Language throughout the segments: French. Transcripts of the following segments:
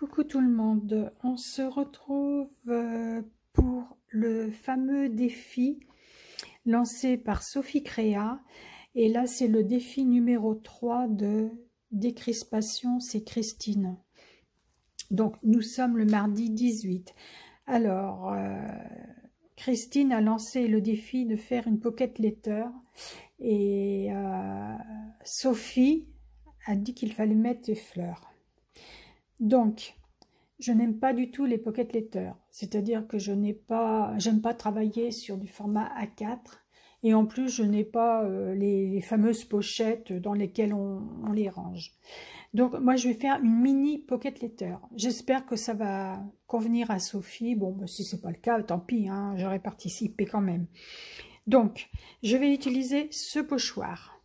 Coucou tout le monde, on se retrouve pour le fameux défi lancé par Sophie Créa. Et là, c'est le défi numéro 3 de décrispation, c'est Christine. Donc, nous sommes le mardi 18. Alors, Christine a lancé le défi de faire une pocket letter. Et Sophie a dit qu'il fallait mettre des fleurs. Donc, je n'aime pas du tout les pocket letters, c'est-à-dire que j'aime pas travailler sur du format A4 et en plus je n'ai pas les fameuses pochettes dans lesquelles on les range. Donc moi je vais faire une mini pocket letter. J'espère que ça va convenir à Sophie. Bon, bah, si c'est pas le cas, tant pis, hein, j'aurais participé quand même. Donc je vais utiliser ce pochoir.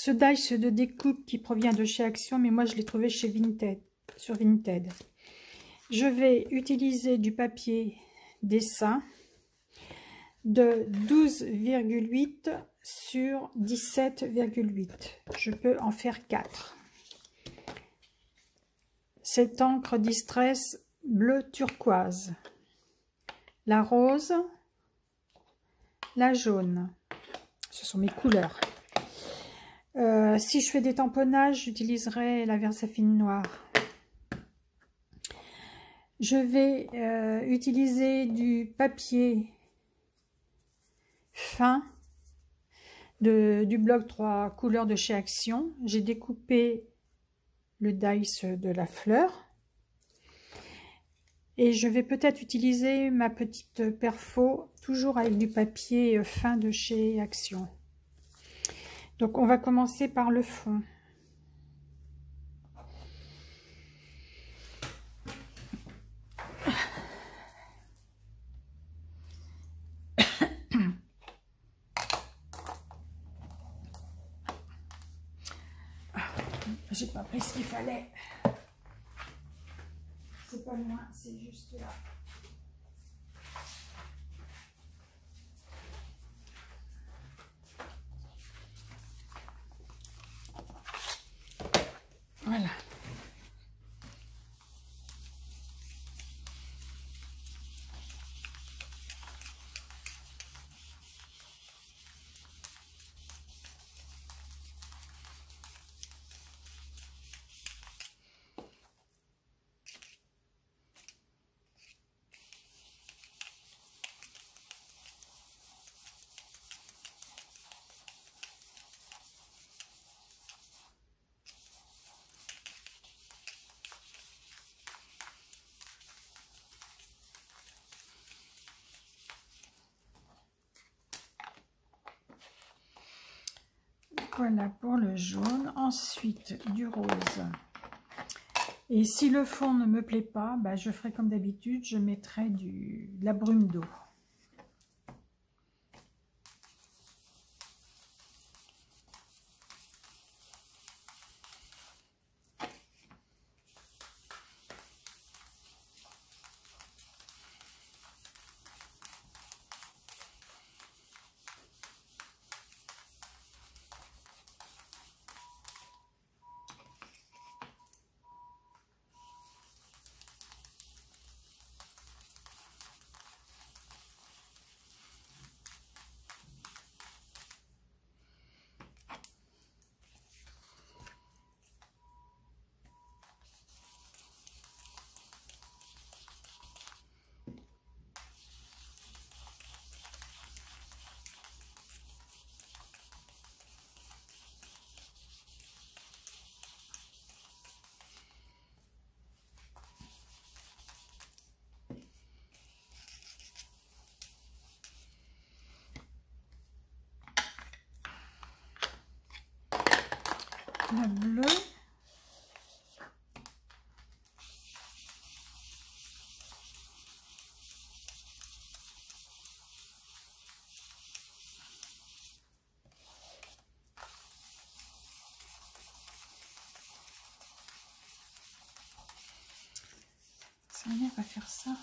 Ce dice de découpe qui provient de chez Action, mais moi je l'ai trouvé chez Vinted, sur Vinted. Je vais utiliser du papier dessin de 12,8 sur 17,8. Je peux en faire 4. Cette encre Distress bleu turquoise, la rose, la jaune. Ce sont mes couleurs. Si je fais des tamponnages, j'utiliserai la Versafine noire. Je vais utiliser du papier fin du bloc 3 couleurs de chez Action. J'ai découpé le dice de la fleur. Et je vais peut-être utiliser ma petite perfo, toujours avec du papier fin de chez Action. Donc on va commencer par le fond. J'ai pas pris ce qu'il fallait. C'est pas loin, c'est juste là. Voilà. Voilà pour le jaune. Ensuite, du rose. Et si le fond ne me plaît pas, bah, je ferai comme d'habitude, je mettrai de la brume d'eau. Le bleu. Ça m'énerve à faire ça.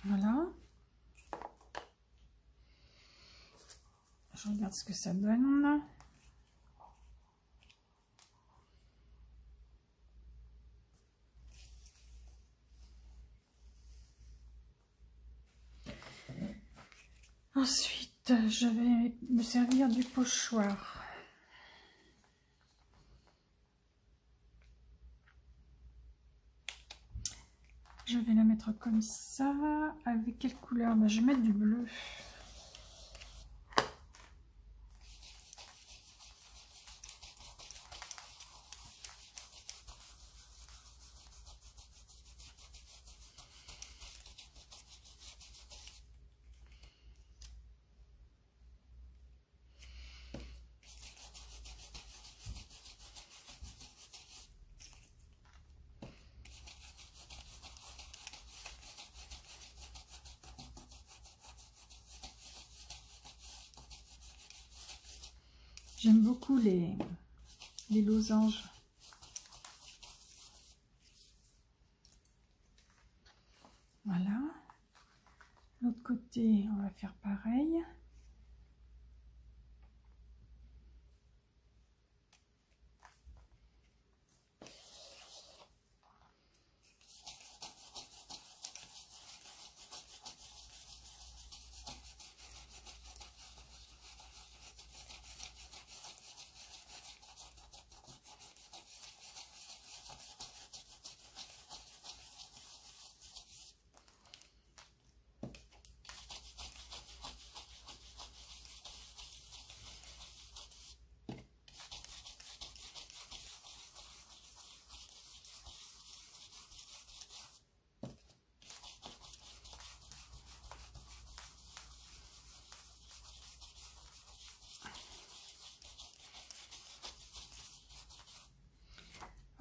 Voilà. Je regarde ce que ça donne. Ensuite, je vais me servir du pochoir. Je vais la mettre comme ça. Avec quelle couleur? Ben, je vais mettre du bleu. J'aime beaucoup les losanges. Voilà. L'autre côté, on va faire pareil.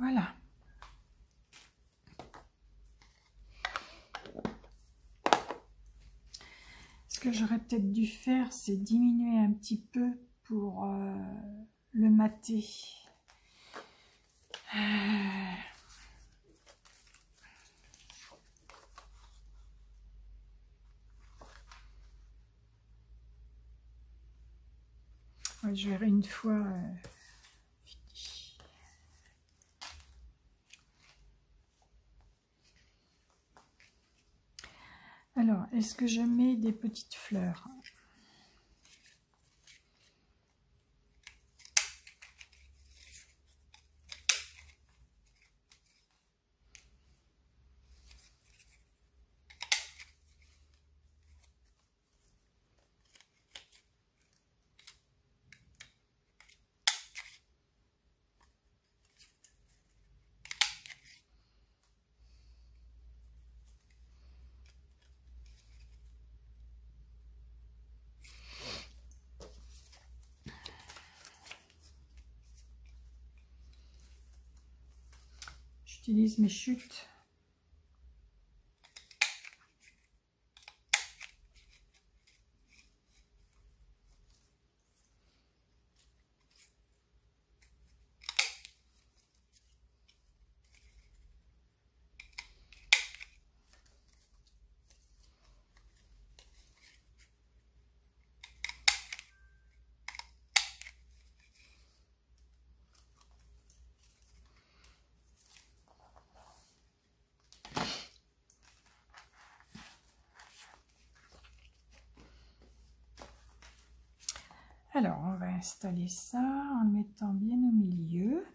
Voilà. Ce que j'aurais peut-être dû faire, c'est diminuer un petit peu pour le mater. Ouais, je verrai une fois fini. Alors, est-ce que je mets des petites fleurs? J'utilise mes chutes. Alors, on va installer ça en le mettant bien au milieu.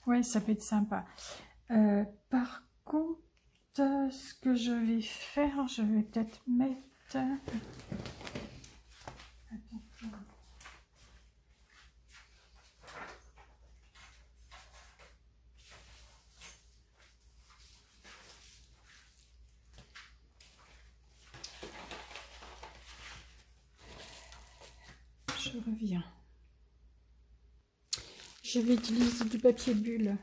Ouais, ça peut être sympa. Par contre, ce que je vais faire, je vais peut-être mettre... Je reviens. Je vais utiliser du papier bulle.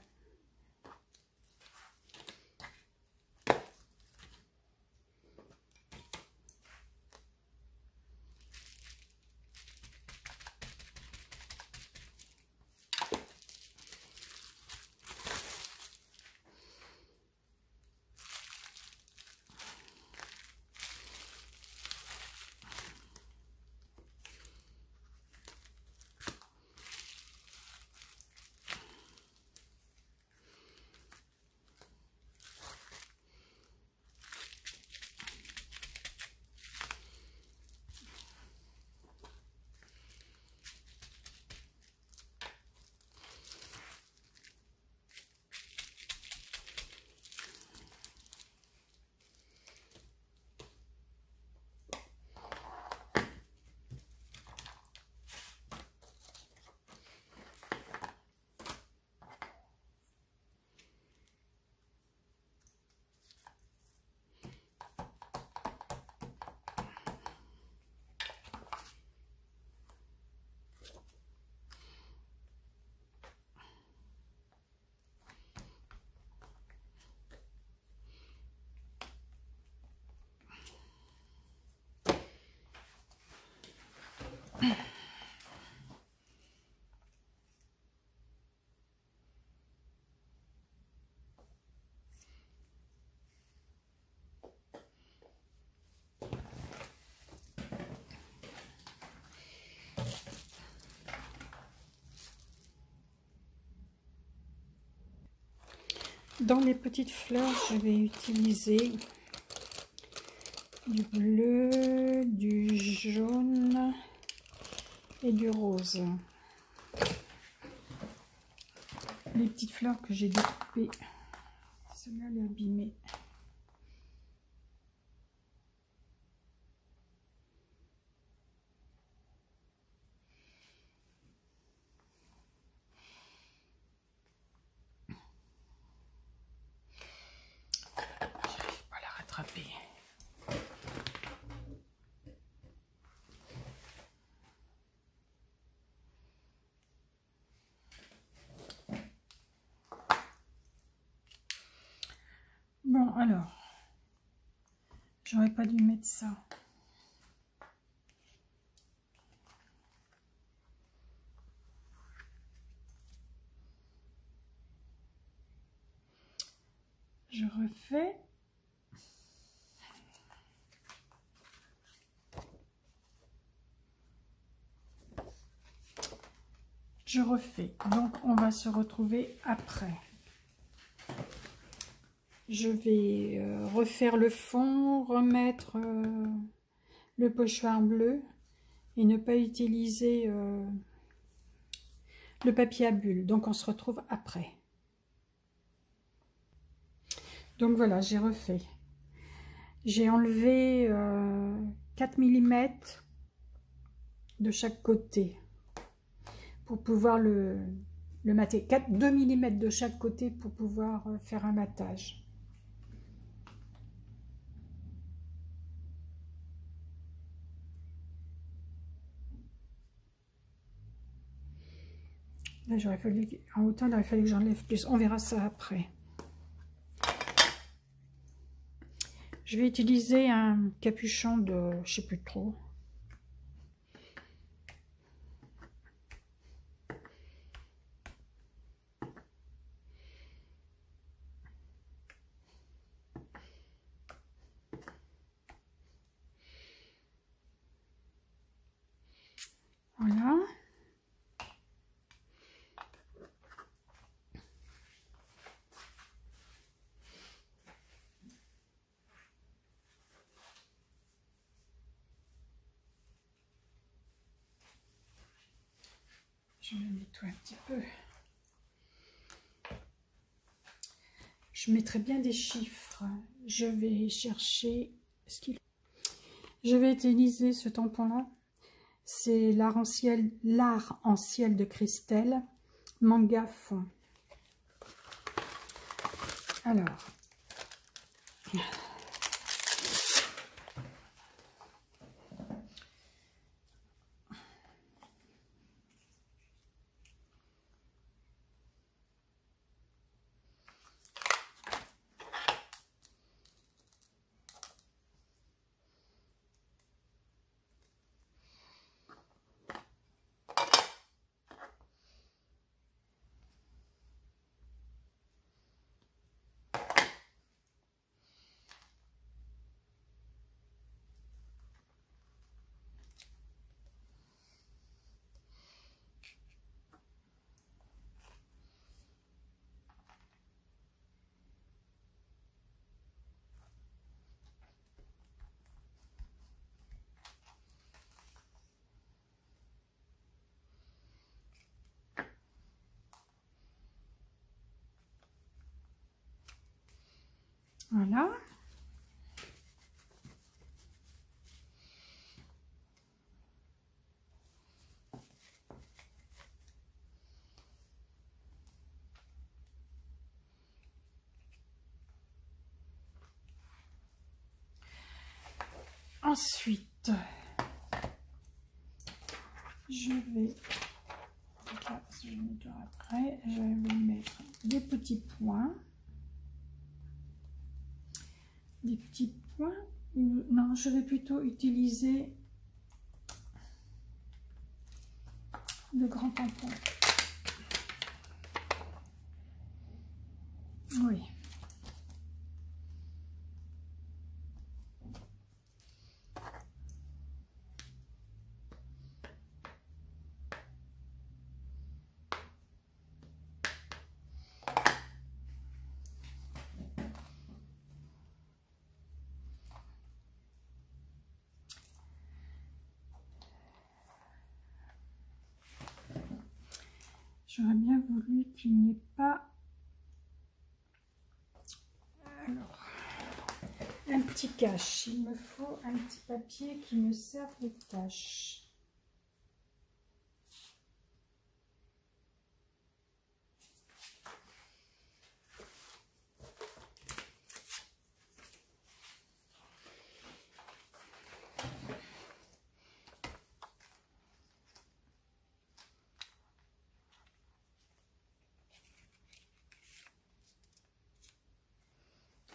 Dans les petites fleurs, je vais utiliser du bleu, du jaune et du rose. Les petites fleurs que j'ai découpées, celle-là elle est abîmée. J'arrive pas à la rattraper. Bon, alors, j'aurais pas dû mettre ça. Je refais. Je refais. Donc, on va se retrouver après. Je vais refaire le fond, remettre le pochoir bleu et ne pas utiliser le papier à bulles. Donc, on se retrouve après. Donc, voilà, j'ai refait. J'ai enlevé 4 mm de chaque côté pour pouvoir le mater. 2 mm de chaque côté pour pouvoir faire un matage. Là, j'aurais fallu, en hauteur, il aurait fallu que j'enlève plus. On verra ça après. Je vais utiliser un capuchon de, je sais plus trop. Voilà. Je vais nettoyer un petit peu. Je mettrai bien des chiffres. Je vais chercher ce qu'il. Je vais utiliser ce tampon-là. C'est l'art en ciel de Christelle, manga fond. Alors. Voilà. Ensuite, je vais après, je vais mettre des petits points. Des petits points. Non, je vais plutôt utiliser de grands tampons. Oui. J'aurais bien voulu qu'il n'y ait pas... Alors, un petit cache. Il me faut un petit papier qui me serve de cache.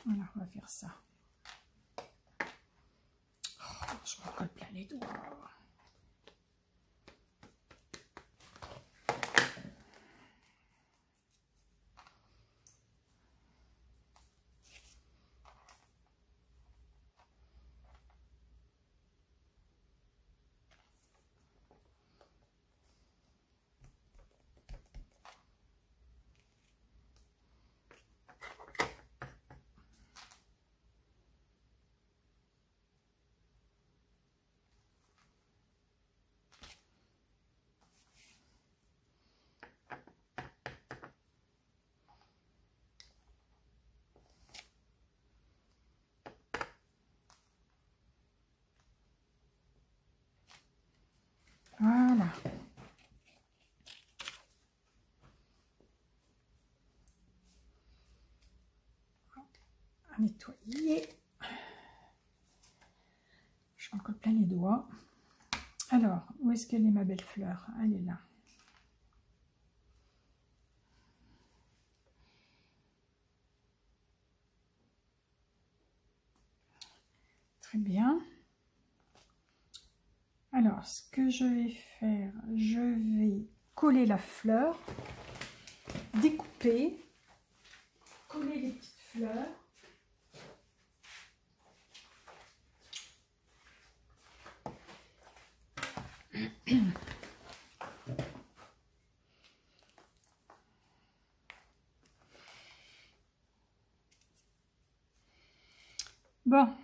Voilà, on va faire ça. Oh, je me colle plein les doigts. Voilà. À nettoyer. Je m'en colle plein les doigts. Alors, où est-ce qu'elle est ma belle fleur? Elle est là. Très bien. Alors, ce que je vais faire, je vais coller la fleur, découper, coller les petites fleurs. Bon.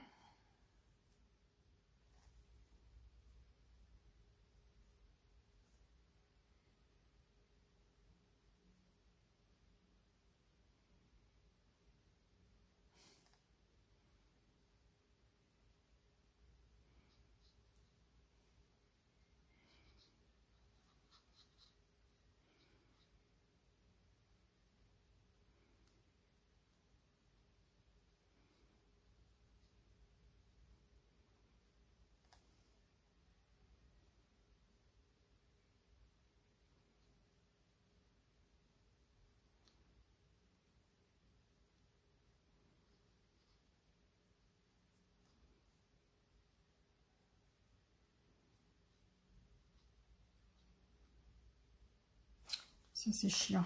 Ça, c'est chiant.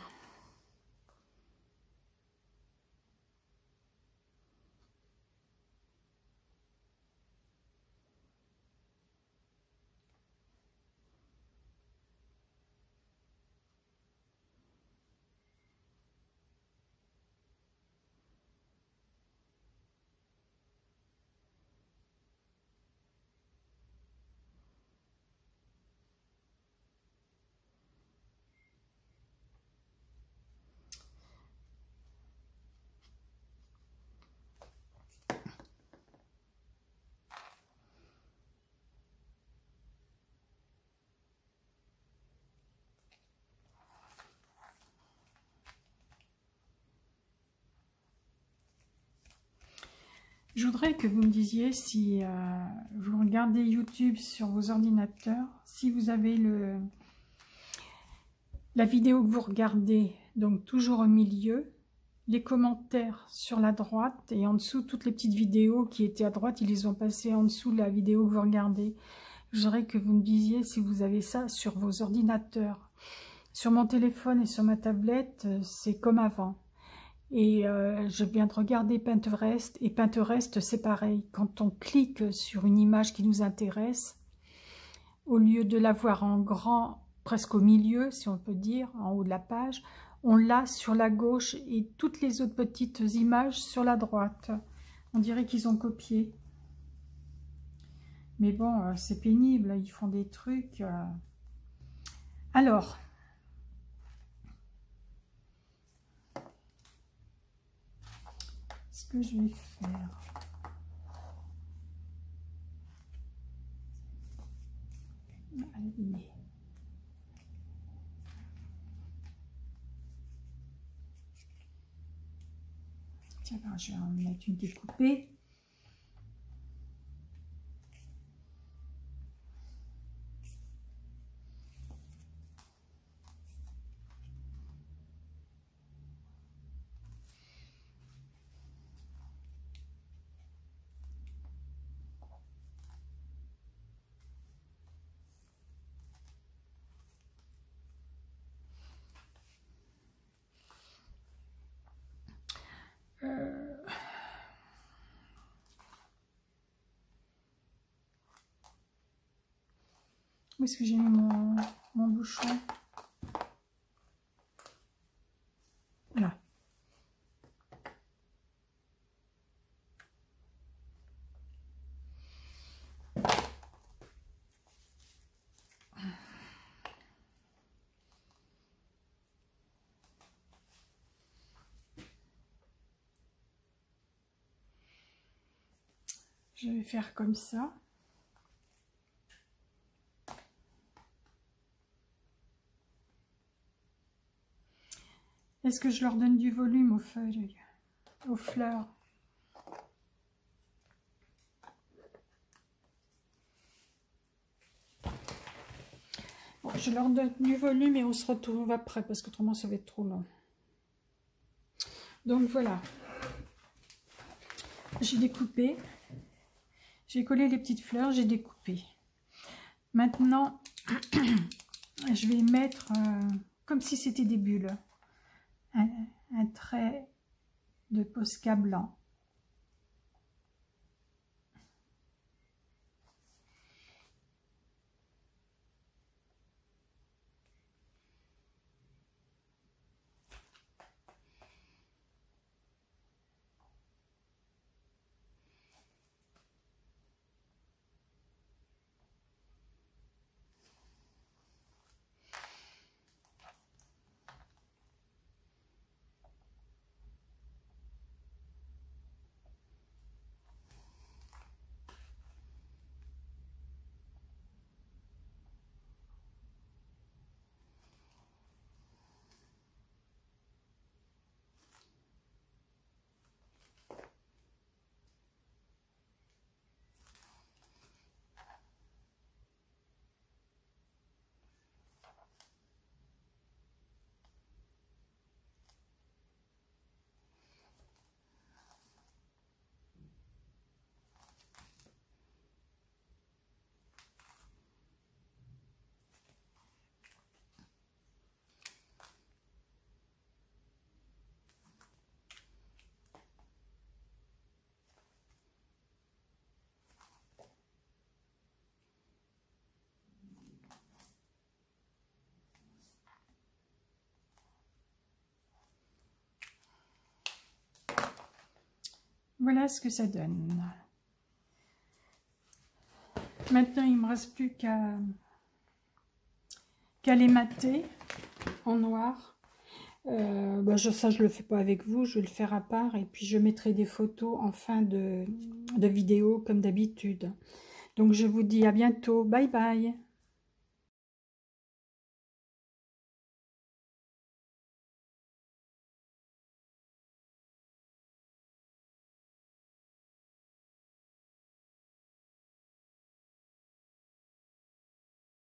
Je voudrais que vous me disiez si vous regardez YouTube sur vos ordinateurs, si vous avez la vidéo que vous regardez, donc toujours au milieu, les commentaires sur la droite et en dessous, toutes les petites vidéos qui étaient à droite, ils les ont passées en dessous de la vidéo que vous regardez. Je voudrais que vous me disiez si vous avez ça sur vos ordinateurs. Sur mon téléphone et sur ma tablette, c'est comme avant. Et je viens de regarder Pinterest, et Pinterest, c'est pareil. Quand on clique sur une image qui nous intéresse, au lieu de la voir en grand, presque au milieu, si on peut dire, en haut de la page, on l'a sur la gauche et toutes les autres petites images sur la droite. On dirait qu'ils ont copié. Mais bon, c'est pénible, ils font des trucs. Alors, ce que je vais faire... Aligner. Tiens, ben, je vais en mettre une découpée. Où est-ce que j'ai mis mon bouchon? Là. Je vais faire comme ça. Est-ce que je leur donne du volume aux feuilles, aux fleurs? Bon, je leur donne du volume et on se retrouve après parce qu'autrement ça va être trop long. Donc voilà. J'ai découpé. J'ai collé les petites fleurs, j'ai découpé. Maintenant, je vais mettre, comme si c'était des bulles, un trait de Posca blanc. Voilà ce que ça donne. Maintenant, il ne me reste plus qu'à les mater en noir. Ça, je ne le fais pas avec vous, je vais le faire à part. Et puis, je mettrai des photos en fin de vidéo, comme d'habitude. Donc, je vous dis à bientôt. Bye bye.